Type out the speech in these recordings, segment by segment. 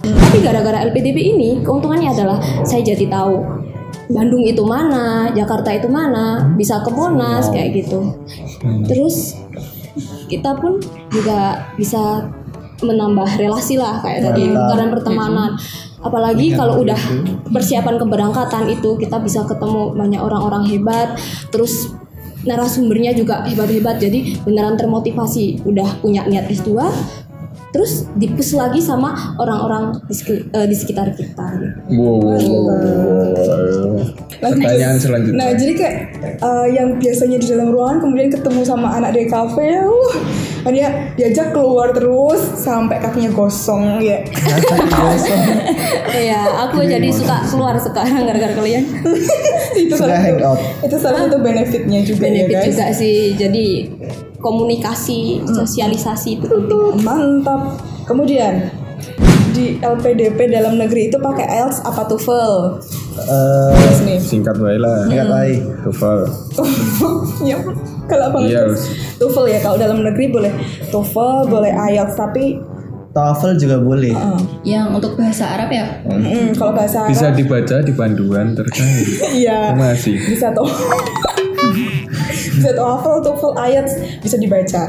Tapi gara-gara LPDP ini keuntungannya adalah saya jadi tahu Bandung itu mana, Jakarta itu mana, bisa ke Monas kayak gitu. Terus kita pun juga bisa menambah relasi lah kayak tadi, lingkaran pertemanan. Apalagi kalau udah persiapan keberangkatan itu kita bisa ketemu banyak orang-orang hebat, terus narasumbernya juga hebat-hebat, jadi beneran termotivasi, udah punya niat S2, terus dipus lagi sama orang-orang di sekitar kita. Pertanyaan selanjutnya. Nah, jadi kayak yang biasanya di dalam ruangan kemudian ketemu sama anak dari kafe, dia diajak keluar terus sampai kakinya gosong ya. Iya, aku jadi suka keluar sekarang gara-gara kalian. Itu salah satu benefitnya juga. Benefit ya guys. juga sih, jadi komunikasi, sosialisasi itu mantap. Kemudian di LPDP dalam negeri itu pakai IELTS apa TOEFL? Singkat baik lah. Singkat baik. TOEFL. Ya, kalau abang Iya. TOEFL ya, kalau dalam negeri boleh TOEFL, boleh IELTS, tapi TOEFL juga boleh. yang untuk bahasa Arab ya. kalau bahasa Arab Bisa dibaca di panduan terkait. iya, Masih. bisa bisa TOEFL, IELTS bisa dibaca.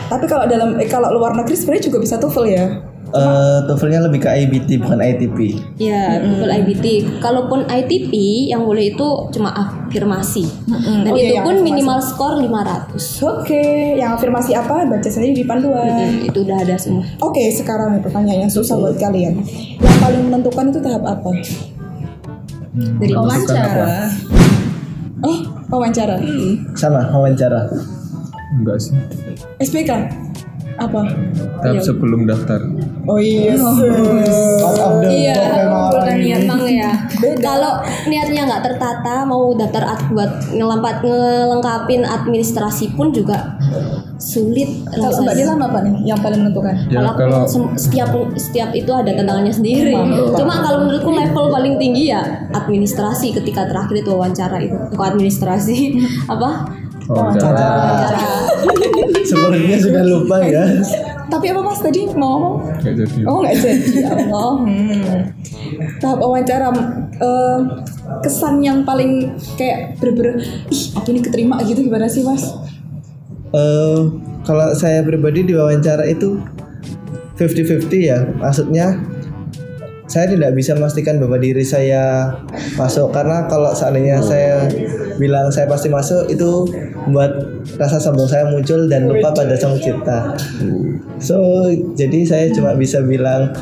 Tapi kalau kalau luar negeri sebenarnya juga bisa TOEFL ya. TOEFL-nya lebih ke IBT bukan ITP. Ya, TOEFL IBT. Kalaupun ITP yang boleh itu cuma afirmasi. Dan Oh, itu iya, pun afirmasi. minimal skor 500. Oke, yang afirmasi apa? Baca sendiri di panduan. Itu udah ada semua. Oke, sekarang nih pertanyaan yang susah buat kalian. Yang paling menentukan itu tahap apa? Dari wawancara. Oh, wawancara. Sama wawancara. Enggak sih. SPK apa? Tahap sebelum daftar. Oh iya. Iya, bukan niat bang ya. Kalau niatnya nggak tertata, mau daftar buat ngelengkapin administrasi pun juga sulit. Kalau Mbak Dilan apa nih yang paling menentukan? Ya, Kalau kalau setiap itu ada tantangannya sendiri. Cuma kalau menurutku level paling tinggi ya administrasi, ketika terakhir itu wawancara itu. Kok administrasi apa? wawancara. Sepertinya sudah lupa ya. Tapi apa Mas tadi mau ngomong? Nggak jadi. Oh nggak jadi. Allah. Tahap wawancara kesan yang paling kayak bener-bener aku ini keterima gitu gimana sih Mas? Kalau saya pribadi di wawancara itu 50-50 ya. Maksudnya saya tidak bisa memastikan bahwa diri saya masuk, karena kalau seandainya saya bilang saya pasti masuk, itu membuat rasa sombong saya muncul dan lupa pada Sang Pencipta. So jadi saya cuma bisa bilang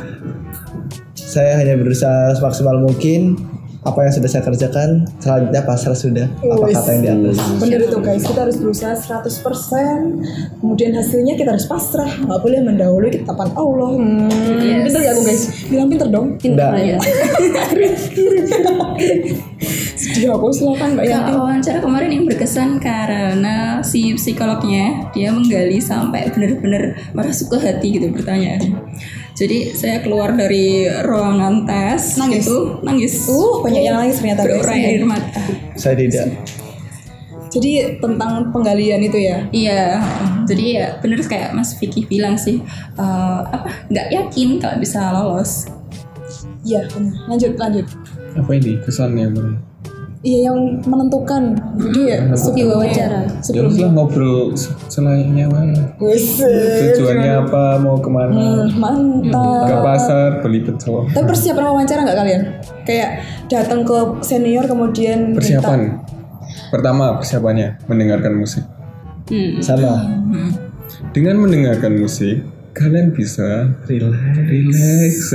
saya hanya berusaha semaksimal mungkin. Apa yang sudah saya kerjakan, selanjutnya pasrah sudah apa kata yang di atas. Bener itu guys, kita harus berusaha 100%. Kemudian hasilnya kita harus pasrah, nggak boleh mendahului ketetapan Allah. Pinter ya aku guys, bilang pinter dong. Pintar ya. Sedih aku, silakan Mbak Yanti. Kalau wawancara kemarin yang berkesan karena si psikolognya dia menggali sampai benar-benar merasuk ke hati gitu pertanyaannya. Jadi saya keluar dari ruangan tes Nangis? itu nangis. Banyak yang nangis ternyata guys. Berurai air mata. Saya tidak. Jadi tentang penggalian itu ya. Iya, jadi ya bener kayak Mas Vicky bilang sih, nggak yakin kalau bisa lolos. Iya, benar. Lanjut. Apa ini kesannya bang? Iya, yang menentukan. Jadi ya Di wawancara. Ya udah ngobrol selayaknya bang. Tujuannya apa, mau kemana? Mantap. Ke pasar beli pecel. Tapi persiapan wawancara nggak kalian? Kayak datang ke senior kemudian Persiapan. Pertama persiapannya mendengarkan musik. Sama. Dengan mendengarkan musik, kalian bisa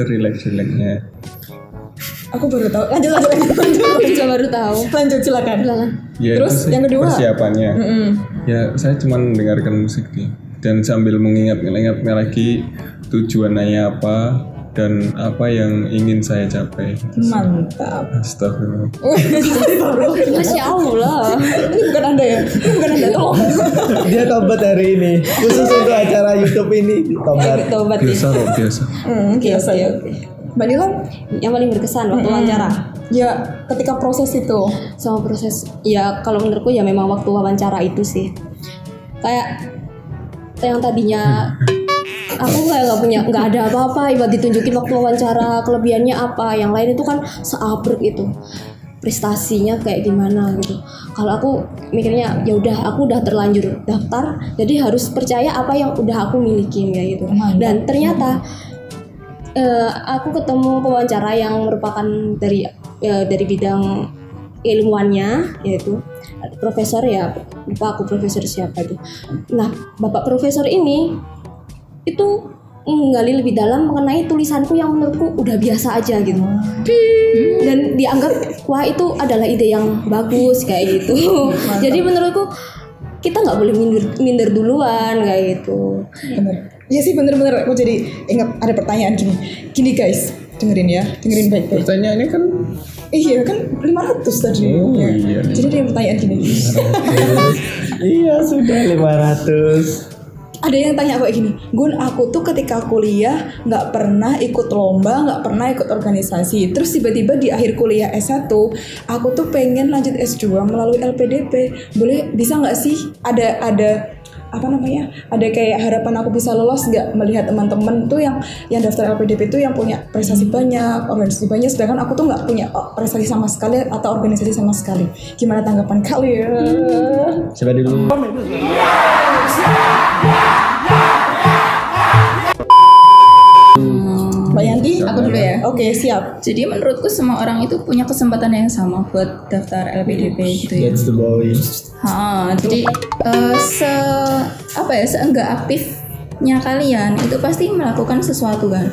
relax-relaxnya. Aku baru tahu. Lanjut. Aku juga baru tahu. Lanjut silakan. Ya, Terus itu sih yang kedua? persiapannya. Ya saya cuma mendengarkan musik nih dan sambil mengingat-ingatnya lagi tujuannya apa dan apa yang ingin saya capai. Mantap. Astagfirullah. Masya Allah. Ini bukan Anda ya? Ini bukan Anda, tolong. Dia tobat hari ini khusus untuk acara YouTube ini. Tobat. Tobat Biasa loh, biasa. Biasa ya. Mbak Nilam? yang paling berkesan waktu wawancara. Ya, ketika proses itu. Sama proses, ya kalau menurutku ya memang waktu wawancara itu sih kayak yang tadinya aku nggak ada apa-apa, ibarat ditunjukin waktu wawancara kelebihannya apa, yang lain itu kan seabrek itu prestasinya kayak gimana gitu. Kalau aku mikirnya ya udah, aku udah terlanjur daftar, jadi harus percaya apa yang udah aku miliki kayak gitu. Dan ternyata aku ketemu pewawancara yang merupakan dari bidang ilmuannya, yaitu profesor, ya lupa aku profesor siapa itu. Nah, bapak profesor ini itu menggali lebih dalam mengenai tulisanku yang menurutku udah biasa aja gitu, dan dianggap wah itu adalah ide yang bagus kayak gitu. Jadi menurutku kita nggak boleh minder duluan kayak gitu. Bener. Iya sih, bener-bener. Aku jadi ingat ada pertanyaan gini guys, dengerin baik-baik. Pertanyaannya kan Iya kan 500 tadi. Oh, iya. Jadi ada yang pertanyaan gini. Iya sudah 500. Ada yang tanya kayak gini, Gun, aku tuh ketika kuliah nggak pernah ikut lomba, nggak pernah ikut organisasi. Terus tiba-tiba di akhir kuliah S1, aku tuh pengen lanjut S2 melalui LPDP. Boleh, bisa nggak sih? Ada apa namanya? Ada kayak harapan aku bisa lolos nggak, melihat teman-teman tuh yang daftar LPDP tuh yang punya prestasi banyak, organisasi banyak, sedangkan aku tuh nggak punya prestasi sama sekali atau organisasi sama sekali. Gimana tanggapan kalian? Coba dulu. Mbak Yanti? Aku dulu ya. Oke, siap. Jadi menurutku semua orang itu punya kesempatan yang sama buat daftar LPDP gitu ya. That's the boy. Jadi seenggak aktifnya kalian itu pasti melakukan sesuatu kan.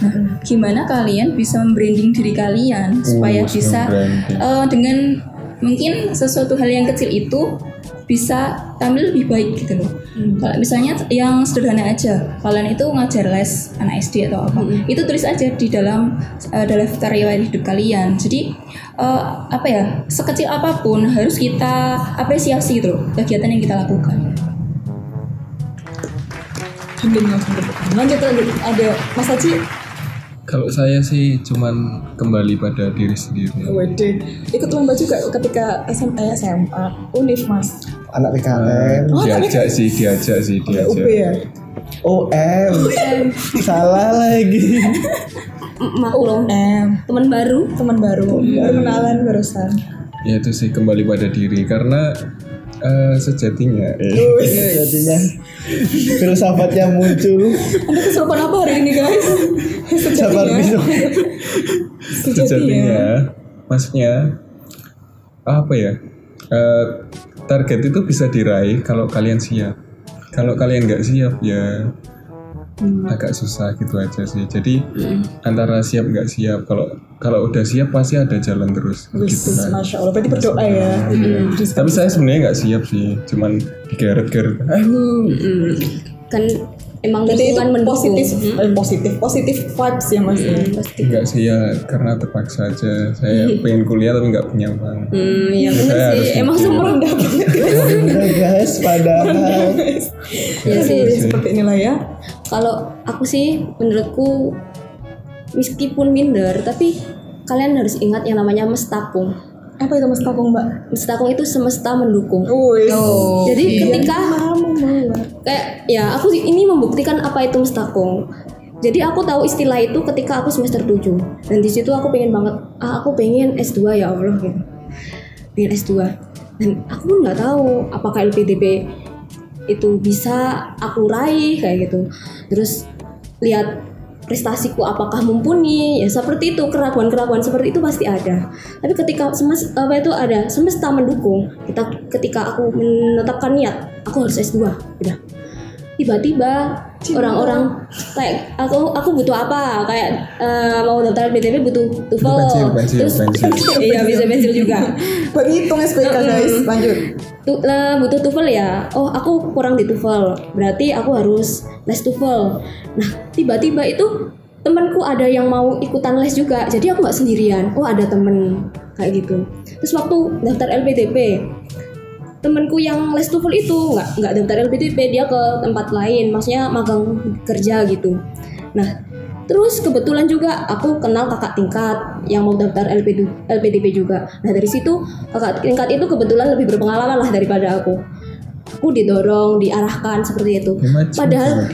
Nah, gimana kalian bisa membranding diri kalian supaya bisa dengan mungkin sesuatu hal yang kecil itu bisa tampil lebih baik gitu loh. Kalau misalnya yang sederhana aja, kalian itu ngajar les anak SD atau apa, itu tulis aja di dalam daftar riwayat hidup kalian. Jadi sekecil apapun harus kita apresiasi gitu loh kegiatan yang kita lakukan. Lanjut. Ada Mas Haji? kalau saya sih cuman kembali pada diri sendiri. Waduh, ikut lomba juga ketika SMA, Unif Mas. Anak PKN. Diajak sih. UB ya? OM. Salah lagi. Maklum, teman baru. Baru kenalan barusan. Ya itu sih kembali pada diri, karena sejatinya filsafatnya muncul. Anda kesurupan apa hari ini guys? Sabar besok. Sejatinya maksudnya apa ya, target itu bisa diraih kalau kalian siap. Kalau kalian nggak siap ya agak susah gitu aja sih. Jadi antara siap nggak siap, kalau udah siap pasti ada jalan terus gitu kan. Masya Allah, berarti berdoa ya. Tapi saya sebenarnya nggak siap sih, cuman digeret-geret. Kan emang Jadi itu lingkungan positif vibes ya Mas. Enggak sih ya, karena terpaksa aja. Saya pengen kuliah tapi nggak punya uang. Ya bener sih, emang semua rendah banget. Udah guys, padahal. Ya sih. Seperti inilah ya. Kalau aku sih, menurutku meskipun minder, tapi kalian harus ingat yang namanya mestakung. Apa itu Mas Kakung, Mbak? Mestakung itu semesta mendukung. Jadi ketika kayak ya aku ini membuktikan apa itu mestakung. Jadi aku tahu istilah itu ketika aku semester 7. Dan di situ aku pengen banget, aku pengen S2 ya Allah gitu. Pengen S2. Dan aku pun nggak tahu apakah LPDP itu bisa aku raih kayak gitu. Terus lihat prestasiku apakah mumpuni, ya seperti itu, keraguan-keraguan seperti itu pasti ada. Tapi ketika semesta mendukung, ketika aku menetapkan niat aku harus S2, udah tiba-tiba orang-orang kayak aku butuh apa, kayak mau daftar LPDP butuh TOEFL, terus iya bisa pensil juga. Berhitung SPK guys, lanjut. Butuh TOEFL ya, oh aku kurang di TOEFL, berarti aku harus les TOEFL. Nah tiba-tiba itu temanku ada yang mau ikutan les juga, jadi aku nggak sendirian, oh ada temen kayak gitu. Terus waktu daftar LPDP, temanku yang les TOEFL itu nggak daftar LPDP, dia ke tempat lain, maksudnya magang kerja gitu. Nah terus kebetulan juga aku kenal kakak tingkat yang mau daftar LPDP juga. Nah dari situ kakak tingkat itu kebetulan lebih berpengalaman lah daripada aku. aku didorong, diarahkan seperti itu. Padahal 5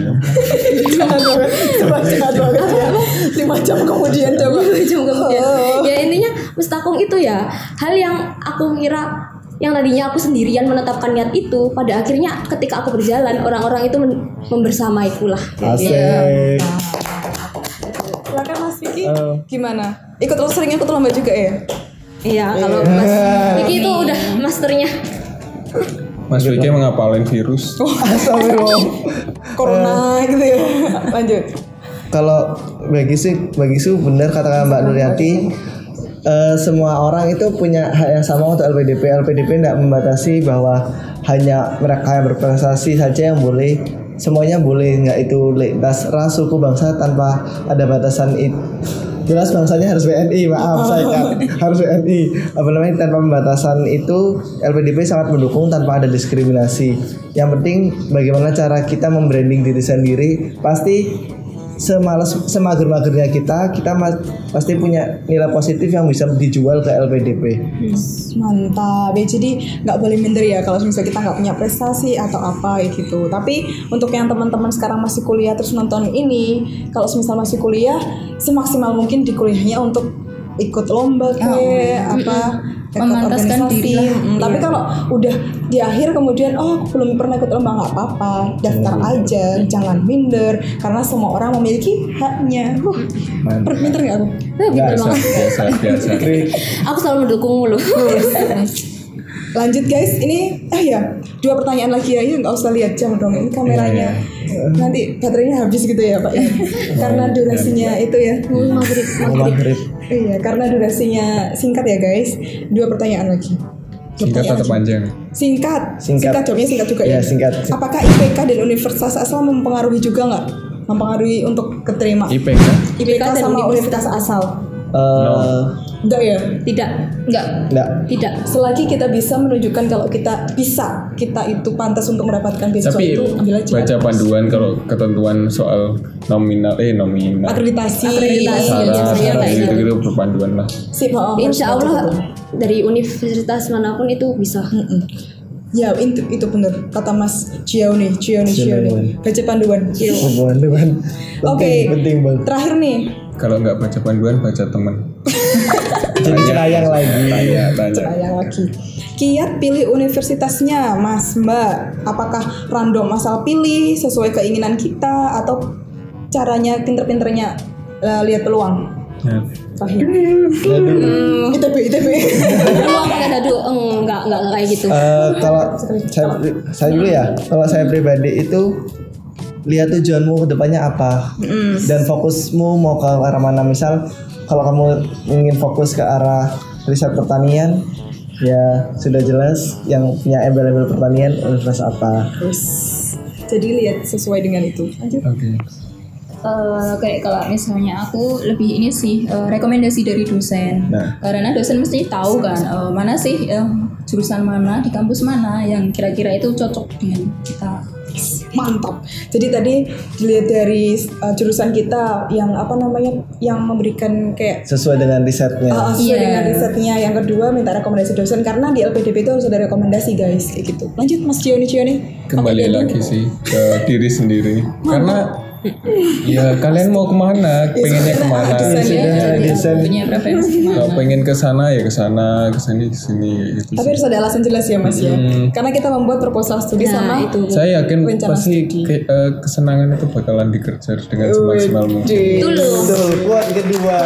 jam kemudian coba. 5 jam kemudian. Ya intinya mustakong itu ya hal yang aku kira yang tadinya aku sendirian menetapkan niat itu, pada akhirnya ketika aku berjalan orang-orang itu membersamaiku lah. Asik. Silakan Mas Vicky, gimana? Sering ikut lomba juga ya? Iya, kalau Mas Vicky itu udah masternya. Mas Vicky mengapalin virus. Astagfirullah. Corona gitu ya. Lanjut. Kalau bagi Su benar katakan Mbak Nuryati, semua orang itu punya hak yang sama untuk LPDP. LPDP tidak membatasi bahwa hanya mereka yang berprestasi saja yang boleh. Semuanya boleh, nggak itu lintas ras, suku, bangsa tanpa ada batasan itu. Jelas bangsanya harus WNI, maaf saya kan harus WNI. Tanpa pembatasan itu LPDP sangat mendukung tanpa ada diskriminasi. Yang penting bagaimana cara kita membranding diri sendiri. Pasti semager-magernya kita pasti punya nilai positif yang bisa dijual ke LPDP. Mantap ya, jadi nggak boleh minder ya kalau misalnya kita nggak punya prestasi atau apa gitu. Tapi untuk yang teman-teman sekarang masih kuliah terus nonton ini, kalau misal masih kuliah, semaksimal mungkin di kuliahnya untuk ikut lomba memantaskan diri lah. Tapi kalau udah di akhir kemudian aku belum pernah ikut lomba, nggak apa-apa, daftar aja, jangan minder karena semua orang memiliki haknya. Pinter nggak aku? Biasa. Aku selalu mendukungmu loh. Lanjut guys, ini 2 pertanyaan lagi ya, nggak usah lihat jam dong, ini kameranya. Nanti baterainya habis gitu ya Pak ya. Karena durasinya itu ya. Maghrib. Iya, karena durasinya singkat ya guys. 2 pertanyaan lagi. Singkat atau panjang? Singkat. Jawabnya singkat juga ya. Singkat. Apakah IPK dan universitas asal mempengaruhi juga nggak? Mempengaruhi untuk keterima? IPK sama universitas asal. Enggak ya? Tidak. Selagi kita bisa menunjukkan kalau kita itu pantas untuk mendapatkan beasiswa tapi itu, ambil aja. Baca panduan kalau ketentuan soal nominal akreditasi syarat gitu berpanduan lah. Insya Allah dari universitas manapun itu bisa. Ya itu benar kata Mas Cioni. Baca panduan. Oke. Penting banget. Terakhir nih. Kalau nggak baca panduan, baca teman. Cenayang lagi. Kiat pilih universitasnya, Mas Mbak. Apakah random asal pilih sesuai keinginan kita atau caranya pinter-pinternya lihat peluang? Ya. ITB. Enggak kayak gitu. Kalau saya dulu ya, kalau saya pribadi itu lihat tujuanmu ke depannya apa dan fokusmu mau ke arah mana. Misal kalau kamu ingin fokus ke arah riset pertanian, ya sudah jelas yang punya embel-embel pertanian universitas apa. Jadi lihat sesuai dengan itu. Lanjut. Kayak kalau misalnya aku lebih ini sih rekomendasi dari dosen. Karena dosen mesti tahu kan mana sih jurusan mana di kampus mana yang kira-kira itu cocok dengan kita. Mantap. Jadi tadi dilihat dari jurusan kita yang yang memberikan kayak sesuai dengan risetnya. Sesuai dengan risetnya. Yang kedua minta rekomendasi dosen karena di LPDP itu harus ada rekomendasi guys kayak gitu. Lanjut Mas Cioni. Kembali lagi sih ke diri sendiri. Karena ya kalian mau kemana? Pengennya kemana? Punya preferensi Kalau pengen ke sana ya ke sana, ke sini gitu. Tapi harus ada alasan jelas ya Mas ya. Karena kita membuat proposal studi sama itu. Saya yakin pasti kesenangan itu bakalan dikejar dengan semaksimal mungkin. Betul. Kuat kedua.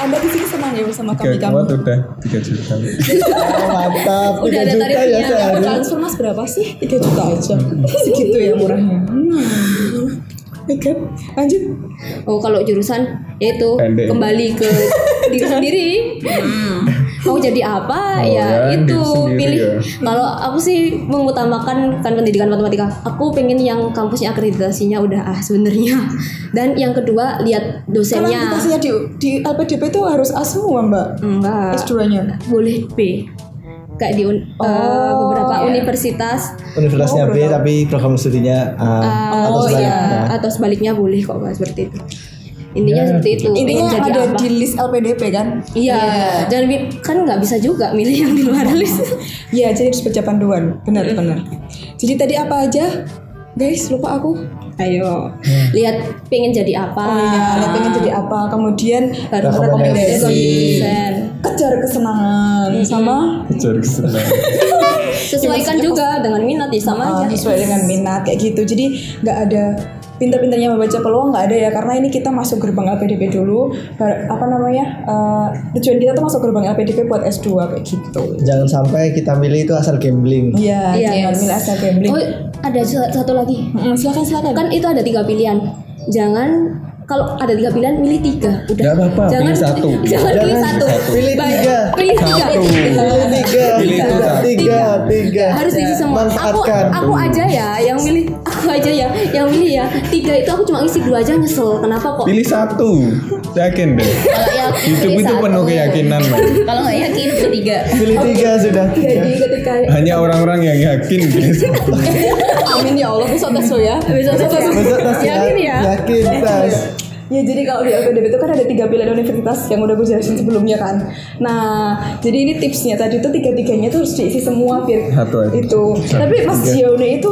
Anda di sini senang ya bersama kami. Kuat udah 3 juta. Mantap. Udah ada tarifnya. Transfer Mas berapa sih? 3 juta aja. Segitu ya murahnya. Lanjut. Kalau jurusan yaitu kembali ke diri sendiri. Mau jadi apa itu pilih. Ya. Kalau aku sih mengutamakan kan pendidikan matematika. Aku pengen yang kampusnya akreditasinya udah sebenarnya. Dan yang kedua lihat dosennya. Kalau akreditasinya di LPDP itu harus A semua Mbak? Enggak. S2-nya boleh B. Kayak di beberapa universitasnya B tapi program studinya A atau sebaliknya boleh kok Mbak seperti itu. Intinya seperti itu. Intinya Pengen yang jadi ada apa. di list LPDP kan? Iya. Dan kan nggak bisa juga milih yang di luar list. Iya, jadi harus baca panduan. Benar-benar. Jadi tadi apa aja? Guys, lupa aku. Ayo, lihat pengen jadi apa. Oh iya, lihat pengen jadi apa. Kemudian Baru Rekomendasi. kejar kesenangan sama Cari kesenangan. Sesuaikan juga dengan minat ya sama aja. sesuai dengan minat kayak gitu. Jadi nggak ada pintar-pintarnya membaca peluang, nggak ada ya, karena ini kita masuk gerbang LPDP dulu. Tujuan kita tuh masuk gerbang LPDP buat S2 kayak gitu. Jangan sampai kita milih itu asal gambling. Iya, Iya, jangan yes. milih asal gambling. Oh, ada satu lagi. Silakan. Kan itu ada 3 pilihan. Jangan kalau ada 3 pilihan milih 3. Udah. Nggak apa-apa, Jangan pilih satu. Jangan pilih Jangan satu. pilih Baik. 3. Pilih 3. Satu. Pilih itu satu. Tiga. Harus diisi semua. Manfaatkan. Aku aja ya yang milih. Aku aja ya yang milih ya. 3 itu aku cuma isi 2 aja nyesel. Kenapa kok? Pilih satu. Yakin deh. Kalau yang Hidup pilih itu satu. penuh keyakinan, Man. Kalau nggak yakin pilih 3. Pilih 3 sudah. Jadi ketika Hanya orang-orang yang yakin pilih satu. amin ya Allah, besok tes lo ya. Besok tes ya. Besok tes ya. Yakin ya? Yakin tes. Ya jadi kalau di LPDP itu kan ada 3 pilihan universitas yang udah gue jelasin sebelumnya kan. Nah jadi ini tipsnya tadi tuh 3-3-nya tuh harus diisi semua biar Satu aja. itu. Tapi Mas Gione itu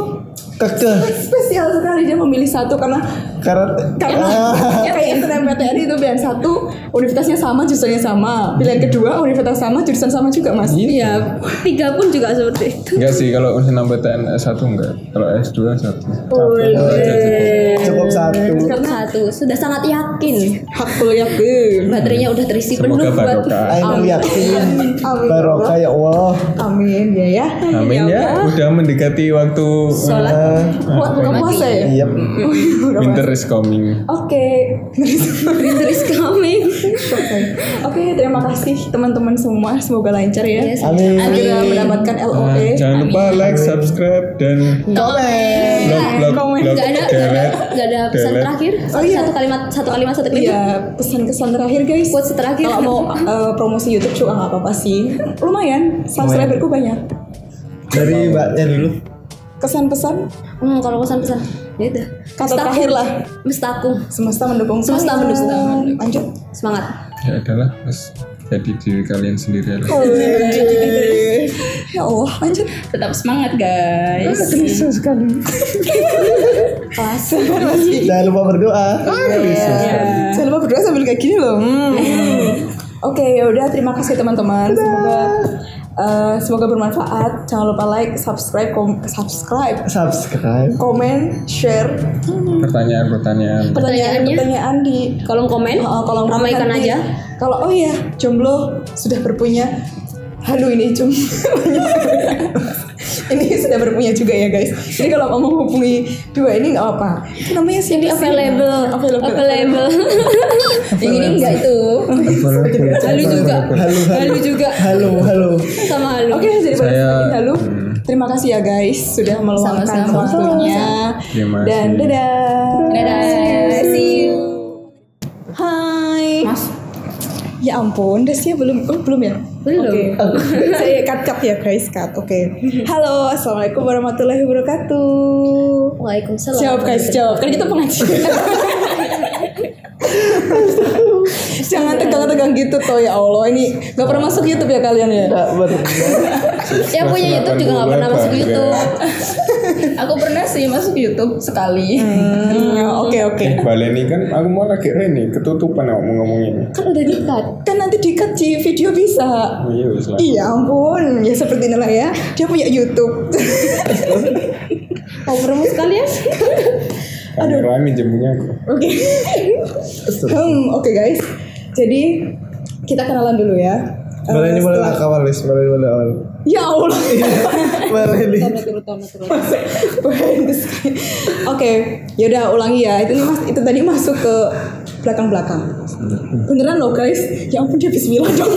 Kekeh. spesial sekali, dia memilih satu karena Karena kayak SNMPTN itu pilihan satu universitasnya sama jurusannya sama, pilihan kedua universitas sama jurusan sama juga Mas. Iya, 3 pun juga seperti itu. Enggak sih, kalau SNMPTN S1 enggak. Kalau S2 satu. cukup satu. Karena 1 sudah sangat yakin. Hakul yakin. Baterainya udah terisi Semoga penuh buat barokah. Ainul yakin. Amin. Barokah ya Allah. Amin ya ya. Amin ya, udah mendekati waktu sholat. Buka puasa ya. Iya. winter is coming. Oke. Winter is coming. Oke, terima kasih teman-teman semua. Semoga lancar ya. Yes. Amin. Segera mendapatkan Nah, LOE. jangan lupa like, subscribe, dan blog Komen. Gak ada delete. gak ada pesan delete. terakhir. Oh, iya. Satu kalimat satu kalimat. Iya, pesan-kesan terakhir guys. Quotes terakhir. Kalau mau promosi YouTube juga nggak apa-apa sih. Lumayan, subscriberku banyak. Dari Mbaknya dulu. Kesan-pesan Kalau pesan-pesan ya udah. kata terakhir lah. Mestaku. Semesta mendukung. Semesta saya. mendukung. Lanjut. Semangat. Ya adalah, mas jadi diri kalian sendiri lah. Ya Allah, lanjut. Tetap semangat guys. Kelas. Jangan lupa berdoa. Jangan lupa berdoa sambil kayak gini loh. Oke, ya udah, terima kasih teman-teman. Semoga bermanfaat. Jangan lupa like, subscribe, komen, share. Pertanyaan-pertanyaan. Pertanyaan di Kolom komen. kolom komen Ramaikan nanti. aja. Kalau oh iya, jomblo sudah berpunya. Halo ini ini sudah berpunya juga ya guys. Jadi kalau mau menghubungi dua ini nggak apa. Itu namanya sih Available. Yang ini enggak itu. Halu juga. Halu juga. Halo. Sama halu. Oke, jadi pada Saya- saat ini, halo. Terima kasih ya guys sudah meluangkan Sama-sama. waktunya. Terima kasih. Dan dadah. Dadah. See you. Hai. Mas. Ya ampun, Desya belum ya? Belum. Oke. Saya cut ya guys, cut. Oke. Halo, assalamualaikum warahmatullahi wabarakatuh. Waalaikumsalam. Jawab guys, jawab. Kan kita pengajian. Jangan tegang-tegang gitu toh ya Allah. Ini nggak pernah masuk YouTube ya kalian ya? Yang punya YouTube juga nggak pernah masuk YouTube. Aku pernah sih masuk YouTube sekali. Oke. Baleni kan aku mau lagi Reni ketutupan aku mau ngomongin. Kan udah di-cut. Kan nanti di-cut di video bisa. Iya wis lah. Iya ampun, ya seperti inilah ya. Dia punya YouTube. Mau promo sekalian? Kamera minjemunya aku. Oke. Oke guys. Jadi kita kenalan dulu ya. Boleh ini boleh awal, Lis. Boleh awal. Ya Allah. Boleh nih. Oke, yaudah ulangi ya. Itu tadi masuk ke belakang-belakang. Beneran loh guys. Ya ampun dia bismillah dong.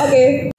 Oke.